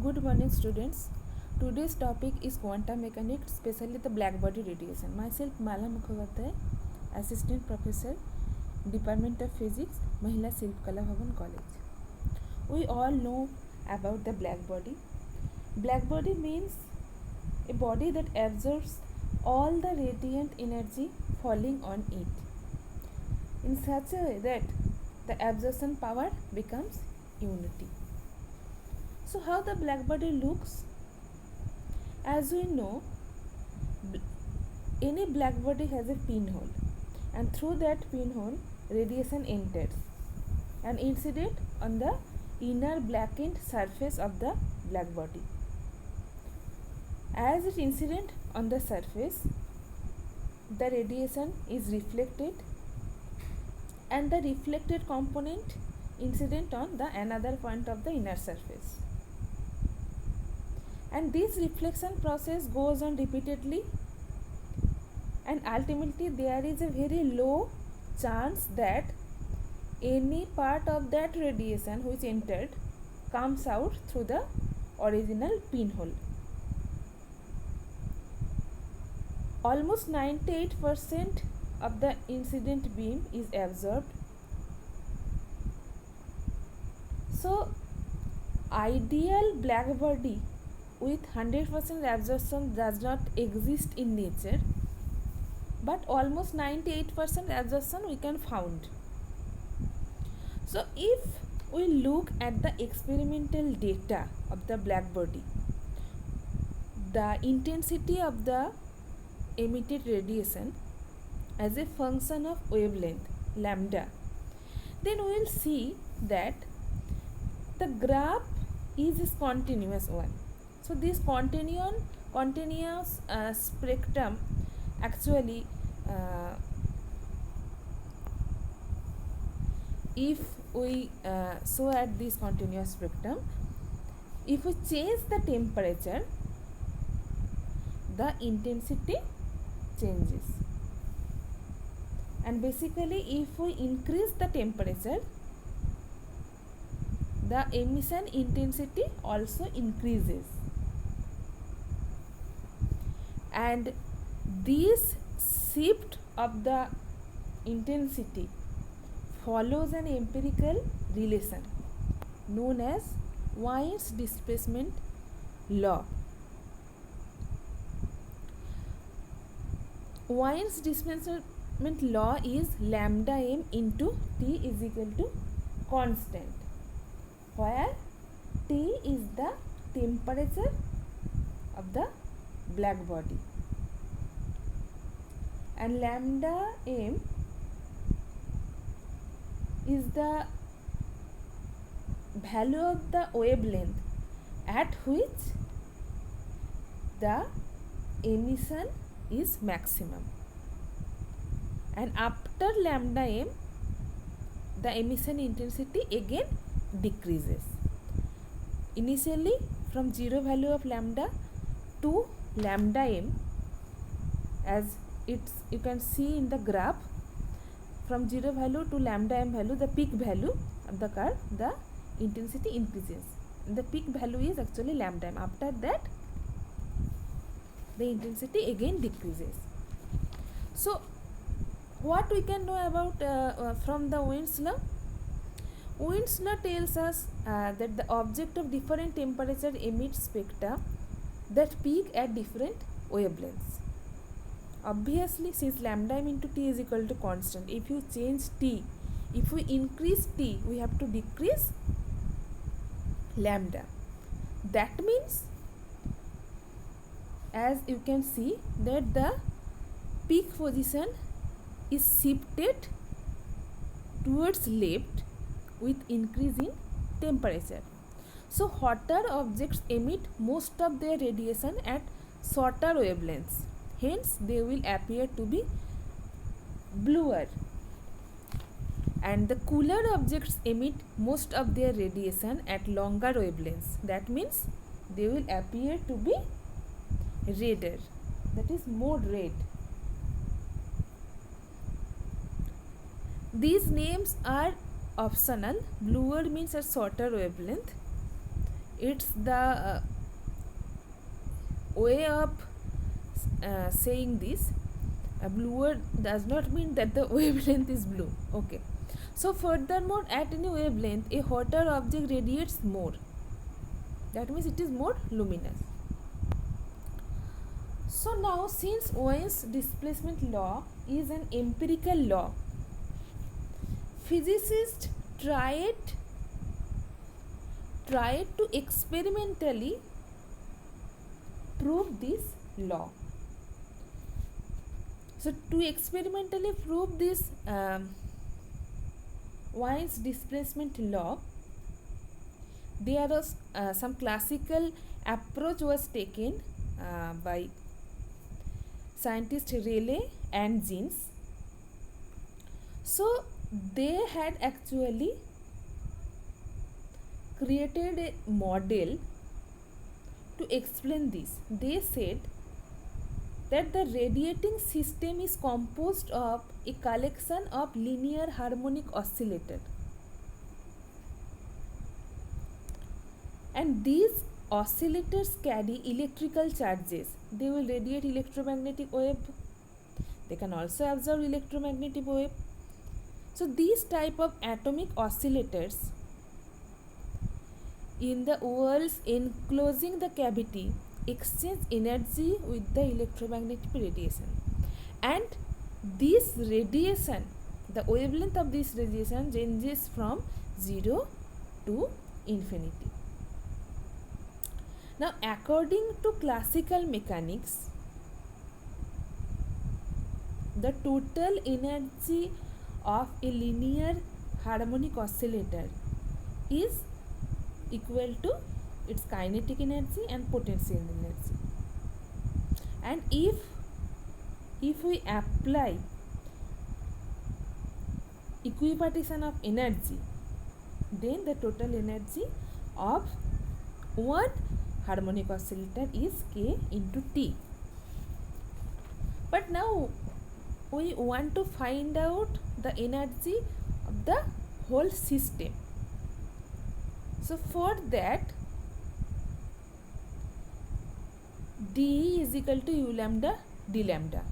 Good morning, students. Today's topic is quantum mechanics, especially the black body radiation. Myself, Mala Mukhopadhyay, Assistant Professor, Department of Physics, Mahila Silpkala Bhavan College. We all know about the black body. Black body means a body that absorbs all the radiant energy falling on it in such a way that the absorption power becomes unity. So how the black body looks? As we know, any black body has a pinhole, and through that pinhole radiation enters and incident on the inner blackened surface of the black body. As it incident on the surface, the radiation is reflected and the reflected component incident on the another point of the inner surface. And this reflection process goes on repeatedly, and ultimately there is a very low chance that any part of that radiation which entered comes out through the original pinhole. Almost 98% of the incident beam is absorbed. So ideal black body with 100% absorption does not exist in nature, but almost 98% absorption we can found. So if we look at the experimental data of the black body, the intensity of the emitted radiation as a function of wavelength lambda, then we will see that the graph is a continuous one. So this continuous spectrum actually, if we show at this continuous spectrum, if we change the temperature, the intensity changes, and basically if we increase the temperature, the emission intensity also increases. And this shift of the intensity follows an empirical relation known as Wien's displacement law. Wien's displacement law is lambda m into T is equal to constant, where T is the temperature of the black body and lambda m is the value of the wavelength at which the emission is maximum, and after lambda m the emission intensity again decreases. Initially from 0 value of lambda to lambda m, as it's you can see in the graph, from 0 value to lambda m value, the peak value of the curve, the intensity increases. The peak value is actually lambda m. After that the intensity again decreases. So what we can know about from the Wien's law? Wien's law tells us that the object of different temperature emits spectra that peak at different wavelengths. Obviously, since lambda m into T is equal to constant, if you change T, if we increase T, we have to decrease lambda. That means, as you can see, that the peak position is shifted towards left with increase in temperature. So hotter objects emit most of their radiation at shorter wavelengths, hence they will appear to be bluer, and the cooler objects emit most of their radiation at longer wavelengths. That means they will appear to be redder, that is more red. These names are optional. Bluer means a shorter wavelength, it's the way of saying this. Bluer does not mean that the wavelength is blue. Okay. So furthermore, at any wavelength, a hotter object radiates more. That means it is more luminous. So now, since Wien's displacement law is an empirical law, physicists tried to experimentally prove this law. So to experimentally prove this Wien's displacement law, there was some classical approach was taken by scientists Rayleigh and Jeans. So they had actually created a model to explain this. They said that the radiating system is composed of a collection of linear harmonic oscillator, and these oscillators carry electrical charges. They will radiate electromagnetic wave. They can also absorb electromagnetic wave. So these type of atomic oscillators in the walls enclosing the cavity exchange energy with the electromagnetic radiation, and this radiation, the wavelength of this radiation ranges from 0 to infinity. Now according to classical mechanics, the total energy of a linear harmonic oscillator is equal to its kinetic energy and potential energy. And if we apply equipartition of energy, then the total energy of one harmonic oscillator is k into t. But now we want to find out the energy of the whole system. So for that, d is equal to u lambda d lambda,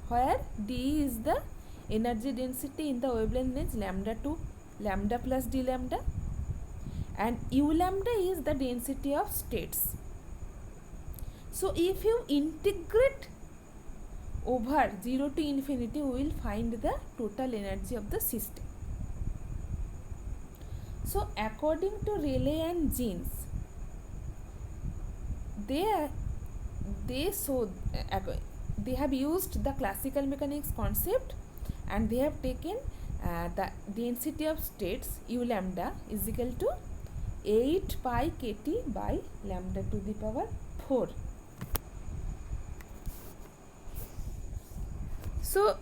where d is the energy density in the wavelength range lambda to lambda plus d lambda, and u lambda is the density of states. So if you integrate over 0 to infinity, we will find the total energy of the system. So according to Rayleigh and Jeans, they have used the classical mechanics concept, and they have taken the density of states u lambda is equal to 8 pi kt by lambda to the power 4. So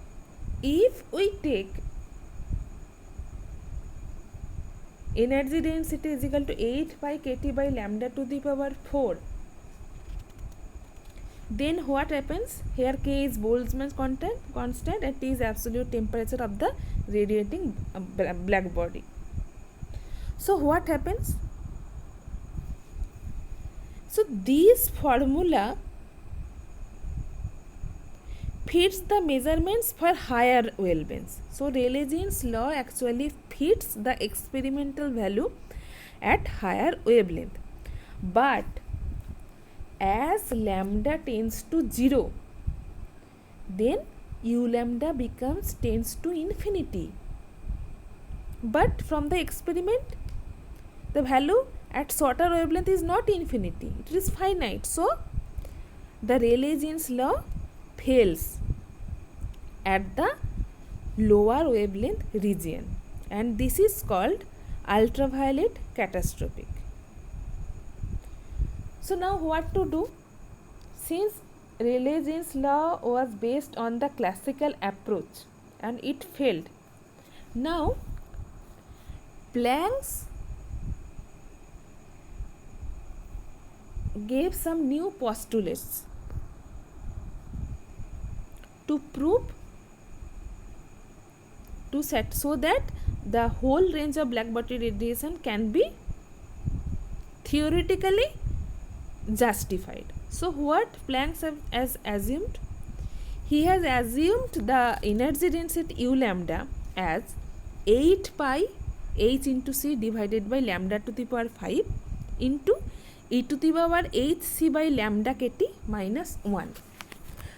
if we take energy density is equal to 8 pi kt by lambda to the power 4, then what happens? Here k is Boltzmann's constant and T is absolute temperature of the radiating black body. So what happens? So this formula fits the measurements for higher wavelengths. So Rayleigh-Jeans law actually fits the experimental value at higher wavelength. But as lambda tends to 0, then u lambda tends to infinity. But from the experiment, the value at shorter wavelength is not infinity, it is finite. So the Rayleigh-Jeans law fails at the lower wavelength region, and this is called ultraviolet catastrophic. So now what to do? Since Rayleigh-Jeans law was based on the classical approach and it failed, now Planck gave some new postulates to prove so that the whole range of black body radiation can be theoretically justified. So what Planck has assumed? He has assumed the energy density u lambda as 8 pi h into c divided by lambda to the power 5 into e to the power h c by lambda kt minus 1.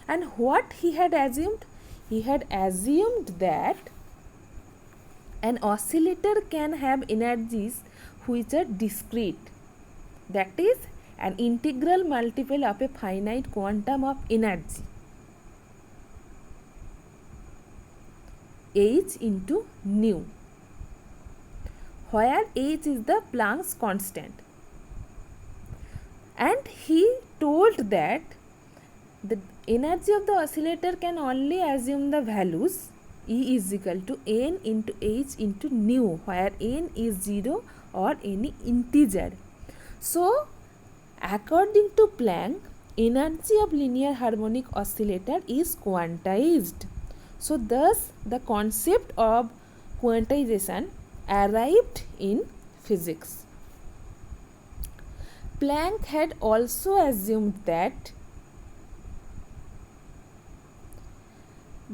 And what he had assumed? He had assumed that an oscillator can have energies which are discrete, that is an integral multiple of a finite quantum of energy h into nu, where h is the Planck's constant. And he told that the energy of the oscillator can only assume the values E is equal to n into h into nu, where n is 0 or any integer. So, according to Planck, energy of linear harmonic oscillator is quantized. So, thus the concept of quantization arrived in physics. Planck had also assumed that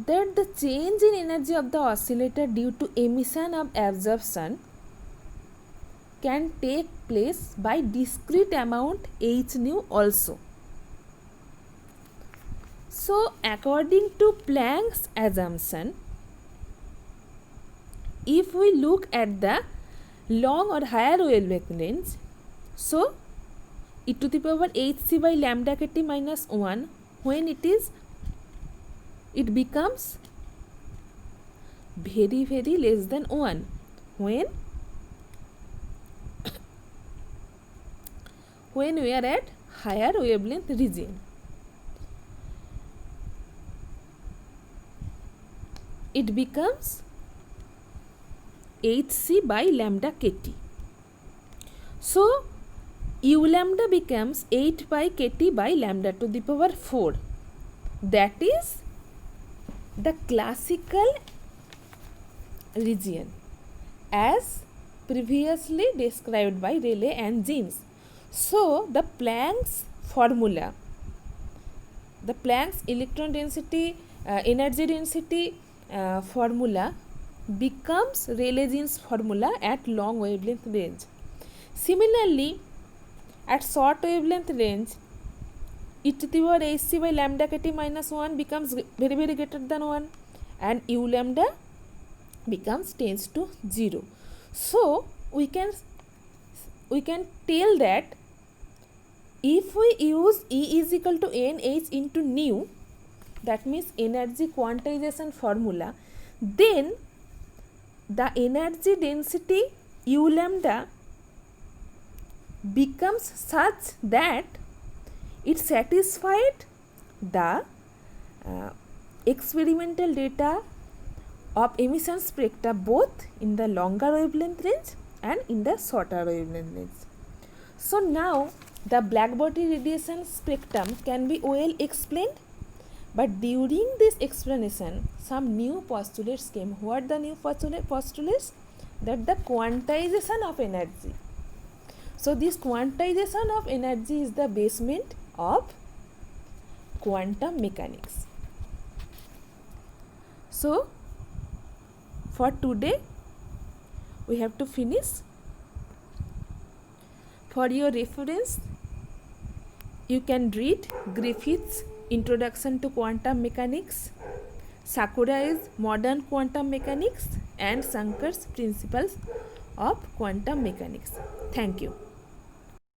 the change in energy of the oscillator due to emission of absorption can take place by discrete amount h nu also. So, according to Planck's assumption, if we look at the long or higher wavelength range, so e to the power hc by lambda kt minus 1, when it becomes very less than 1 when we are at higher wavelength region. It becomes hc by lambda kt. So, u lambda becomes 8 pi kt by lambda to the power 4. That is the classical region as previously described by Rayleigh and Jeans. So, the Planck's formula, the Planck's electron density, energy density formula becomes Rayleigh-Jeans formula at long wavelength range. Similarly, at short wavelength range, e to the power hc by lambda kt minus 1 becomes very greater than 1 and u lambda becomes tends to 0. So, we can tell that if we use E is equal to nh into nu, that means energy quantization formula, then the energy density u lambda becomes such that it satisfied the experimental data of emission spectra both in the longer wavelength range and in the shorter wavelength range. So, now the black body radiation spectrum can be well explained, but during this explanation some new postulates came. What the new postulates? That the quantization of energy. So, this quantization of energy is the basement of quantum mechanics. So, for today we have to finish. For your reference, you can read Griffith's Introduction to Quantum Mechanics, Sakurai's Modern Quantum Mechanics and Shankar's Principles of Quantum Mechanics. Thank you.